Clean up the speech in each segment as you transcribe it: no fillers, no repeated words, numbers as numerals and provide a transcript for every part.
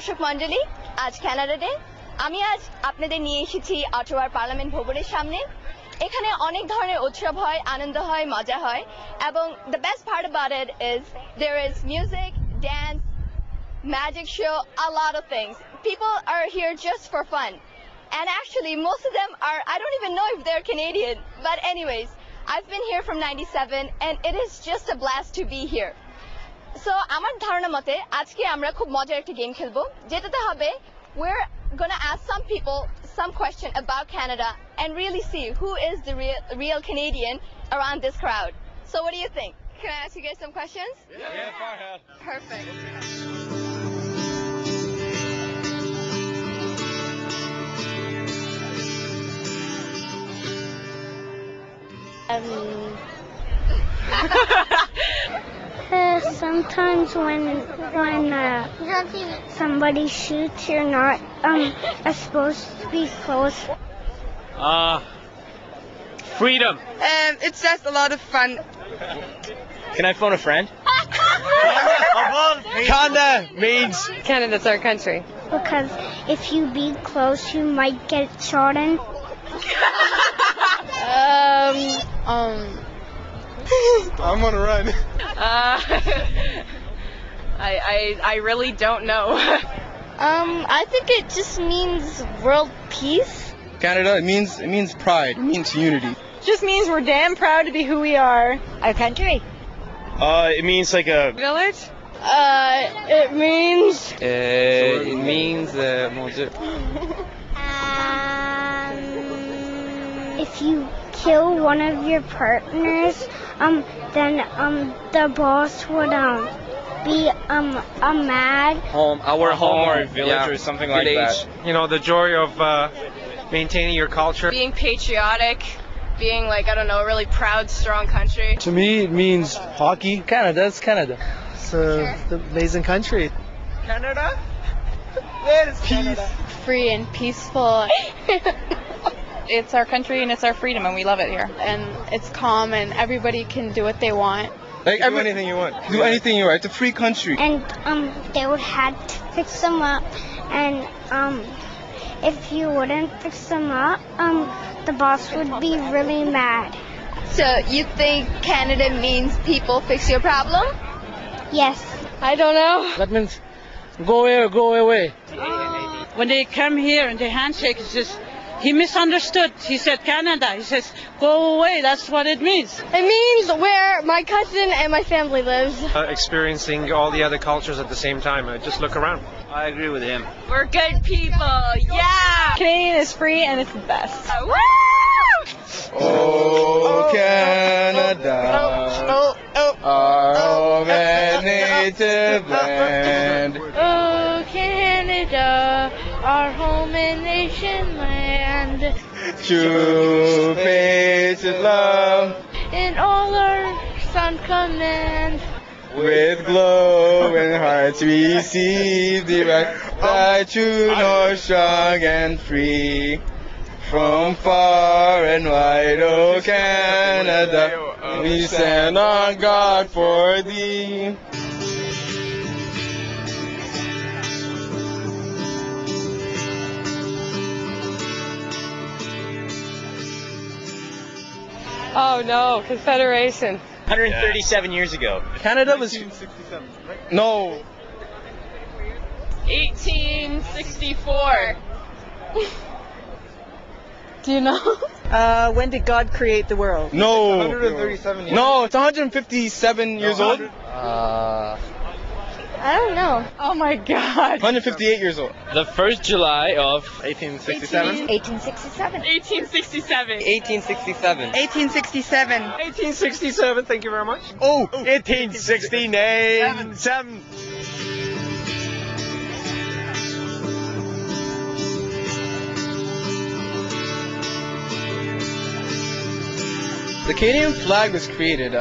দর্শক মণ্ডলী, আজ কানাডা ডে। আমি আজ আপনাদের নিয়ে এসেছি অটোয়ার পার্লামেন্ট ভবনের সামনে। এখানে অনেক ধরনের উৎসব হয়, আনন্দ হয়, মজা হয়, এবং the best part about it is there is music, dance, magic show, a lot of things. People are here just for fun. And actually, most of them are, I don't even know if they're Canadian. But anyways, I've been here from 97 and it is just a blast to be here. So, আমার ধারণা মতে আজকে আমরা খুব মজার একটা game খেলবো, যেটাতে হবে we're gonna ask some people some question about Canada and really see who is the real Canadian around this crowd. So what do you think? Can I ask you guys some questions? Yeah, Farhad. Perfect. Sometimes when somebody shoots, you're not supposed to be close. Freedom. It's just a lot of fun. Can I phone a friend? Canada means Canada's our country. Because if you be close, you might get shot in. I'm on a run. I really don't know. I think it just means world peace. Canada, it means pride. It means unity. Just means we're damn proud to be who we are. Our country. It means like a Village? It means. It means mon Dieu. If you kill one of your partners, then the boss would be mad. Our home or village or something like that. You know, the joy of maintaining your culture. Being patriotic, being like, I don't know, a really proud, strong country. To me, it means hockey. Canada, it's Canada. It's the amazing country. Canada? Peace. Free and peaceful. It's our country and it's our freedom and we love it here. And it's calm and everybody can do what they want. Like Do anything you want. Do anything you want. It's a free country. And they would have to fix them up, and if you wouldn't fix them up, the boss would be really mad. So you think Canada means people fix your problem? Yes. I don't know. That means go away or go away. When they come here and they handshake, it's just, he misunderstood. He said Canada. He says, go away. That's what it means. It means where my cousin and my family lives. Experiencing all the other cultures at the same time. Just look around. I agree with him. We're good people. Yeah. Canadian is free and it's the best. Oh, Canada, our home and native land. Oh, Canada, our home and nation land. True faith and love, In all our son command. with glowing hearts receive the right, thy true north strong and free. From far and wide, oh Canada, we stand on guard for thee. Oh no, Confederation. 137 years ago. Canada was no 1864. Do you know? When did God create the world? no 137 years. no. It's 157 years old. I don't know. Oh my God. 158 years old. The 1st July of 1867. 1867. 1867. 1867. 1867. 1867, thank you very much. Oh, 1869. 7. the Canadian flag was created.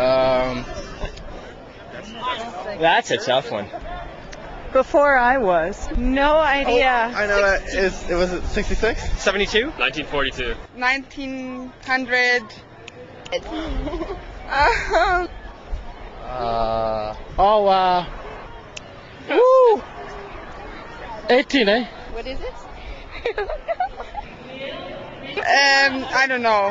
That's a tough one. Before I was. No idea. I know that it was 66. 72? 1942. 1900. Woo! 18, eh? What is it? I don't know.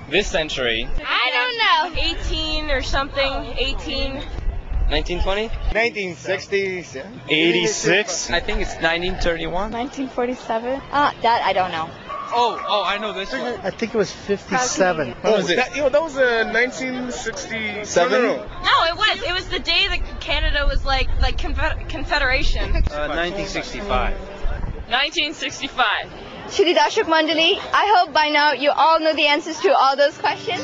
This century. I don't know. 18 or something. 18. 1920? 1960s. Yeah. 86. I think it's 1931. 1947. That I don't know. Oh, I know this one. I think it was 57. What was it? That was 1967. Seven? No, it was the day that Canada was like confederation. 1965. 1965. Shri Dashak Mandali, I hope by now you all know the answers to all those questions.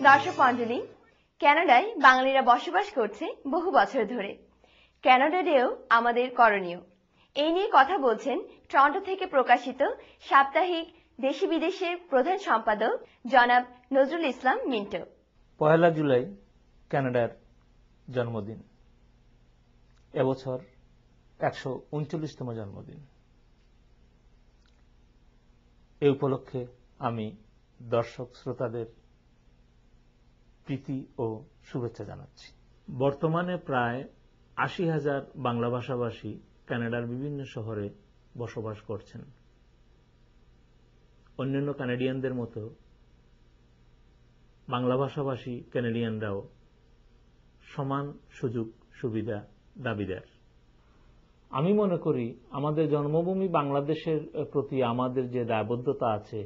দর্শক মণ্ডলী, কানাডায় বাঙালিরা বসবাস করছে বহু বছর ধরে। Canada ডেও আমাদের করণীয়, এই নিয়ে কথা বলছেন টরন্টো থেকে প্রকাশিত সাপ্তাহিক দেশি বিদেশের প্রধান সম্পাদক জনাব নজরুল ইসলাম মিন্টো। 1 জুলাই কানাডার জন্মদিন, এবছর 139তম জন্মদিন। এই উপলক্ষে আমি দর্শক শ্রোতাদের প্রীতি ও শুভেচ্ছা জানাচ্ছি। বর্তমানে প্রায় 80,000 বাংলা ভাষাভাষী কানাডার বিভিন্ন শহরে বসবাস করছেন। অন্যান্য কানাডিয়ানদের মতো বাংলা ভাষাভাষী কানাডিয়ানরাও সমান সুযোগ সুবিধা দাবিদার। আমি মনে করি আমাদের জন্মভূমি বাংলাদেশের প্রতি আমাদের যে দায়বদ্ধতা আছে,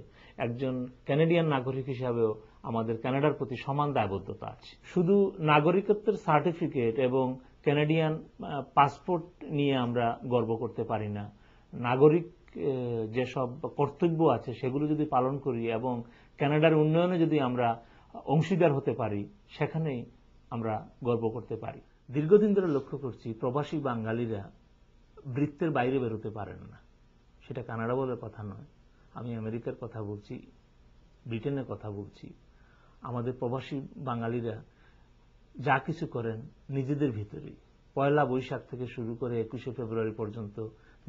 একজন কানাডিয়ান নাগরিক হিসাবেও আমাদের কানাডার প্রতি সমান দায়বদ্ধতা আছে। শুধু নাগরিকত্বের সার্টিফিকেট এবং কানাডিয়ান পাসপোর্ট নিয়ে আমরা গর্ব করতে পারি না। নাগরিক যেসব কর্তব্য আছে সেগুলো যদি পালন করি এবং কানাডার উন্নয়নে যদি আমরা অংশীদার হতে পারি, সেখানেই আমরা গর্ব করতে পারি। দীর্ঘদিন ধরে লক্ষ্য করছি প্রবাসী বাঙালিরা বৃত্তের বাইরে বেরোতে পারেন না। সেটা কানাডা বলে কথা নয়, আমি আমেরিকার কথা বলছি, ব্রিটেনের কথা বলছি। আমাদের প্রবাসী বাঙালিরা যা কিছু করেন নিজেদের ভিতরেই। 1 বৈশাখ থেকে শুরু করে 21শে ফেব্রুয়ারি পর্যন্ত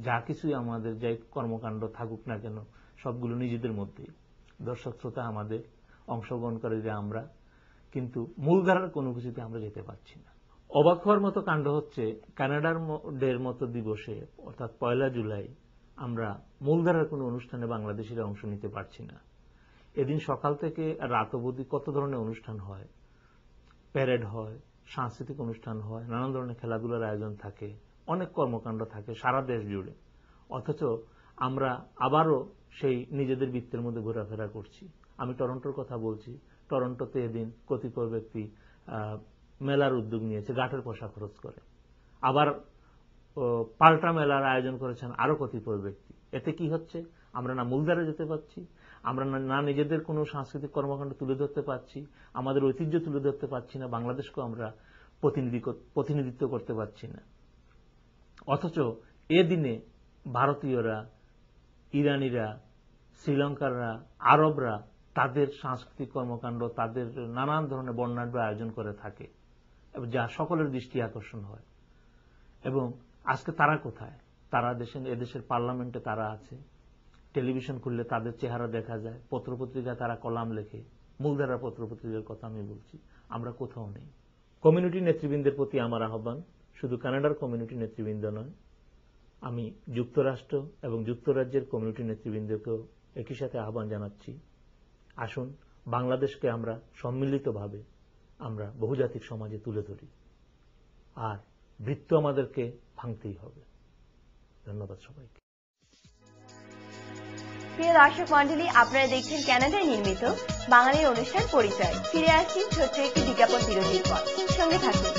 যা কিছুই আমাদের যাই কর্মকাণ্ড থাকুক না কেন, সবগুলো নিজেদের মধ্যেই। দর্শক শ্রোতা আমাদের, অংশগ্রহণকারীরা আমরা, কিন্তু মূলধারার কোনো কিছুতে আমরা যেতে পারছি না। অবাক হওয়ার মতো কাণ্ড হচ্ছে, কানাডার ডের মতো দিবসে অর্থাৎ 1 জুলাই আমরা মূলধারার কোনো অনুষ্ঠানে বাংলাদেশিরা অংশ নিতে পারছি না। এদিন সকাল থেকে রাত অবধি কত ধরনের অনুষ্ঠান হয়, প্যারেড হয়, সাংস্কৃতিক অনুষ্ঠান হয়, নানান ধরনের খেলাধুলার আয়োজন থাকে, অনেক কর্মকাণ্ড থাকে সারা দেশ জুড়ে। অথচ আমরা আবারও সেই নিজেদের বৃত্তের মধ্যে ঘোরাফেরা করছি। আমি টরন্টোর কথা বলছি। টরন্টোতে এদিন কতিপয় ব্যক্তি মেলার উদ্যোগ নিয়েছে, গাঁটের পয়সা খরচ করে। আবার পাল্টা মেলার আয়োজন করেছেন আরো কতিপয় ব্যক্তি। এতে কি হচ্ছে? আমরা না মূলধারে যেতে পারছি, আমরা না নিজেদের কোনো সাংস্কৃতিক কর্মকাণ্ড তুলে ধরতে পারছি, আমাদের ঐতিহ্য তুলে ধরতে পারছি না, বাংলাদেশকে আমরা প্রতিনিধিত্ব করতে পারছি না। অথচ এ দিনে ভারতীয়রা, ইরানিরা, শ্রীলঙ্কাররা, আরবরা তাদের সাংস্কৃতিক কর্মকাণ্ড, তাদের নানান ধরনের বর্ণাঢ্য আয়োজন করে থাকে, যা সকলের দৃষ্টি আকর্ষণ হয়। এবং আজকে তারা কোথায়? তারা এদেশের পার্লামেন্টে তারা আছে, টেলিভিশন খুললে তাদের চেহারা দেখা যায়, পত্রপত্রিকায় তারা কলাম লেখে। মূলধারা পত্রপত্রিকার কথা আমি বলছি, আমরা কোথাও নেই। কমিউনিটি নেতৃবৃন্দের প্রতি আমার আহ্বান, শুধু কানাডার কমিউনিটি নেতৃবৃন্দ নয়, আমি যুক্তরাষ্ট্র এবং যুক্তরাজ্যের কমিউনিটি নেতৃবৃন্দকেও একই সাথে আহ্বান জানাচ্ছি, আসুন বাংলাদেশকে আমরা সম্মিলিতভাবে আমরা বহুজাতিক সমাজে তুলে ধরি, আর বৃত্ত আমাদেরকে ভাঙতেই হবে। ধন্যবাদ সবাইকে। প্রিয় দর্শক মন্ডলী, আপনারা দেখছেন কানাডায় নির্মিত বাঙালির অনুষ্ঠান পরিচয়। ফিরে আসছি ছোট্ট একটি বিজ্ঞাপন বিরতির পর, সঙ্গে থাকুন।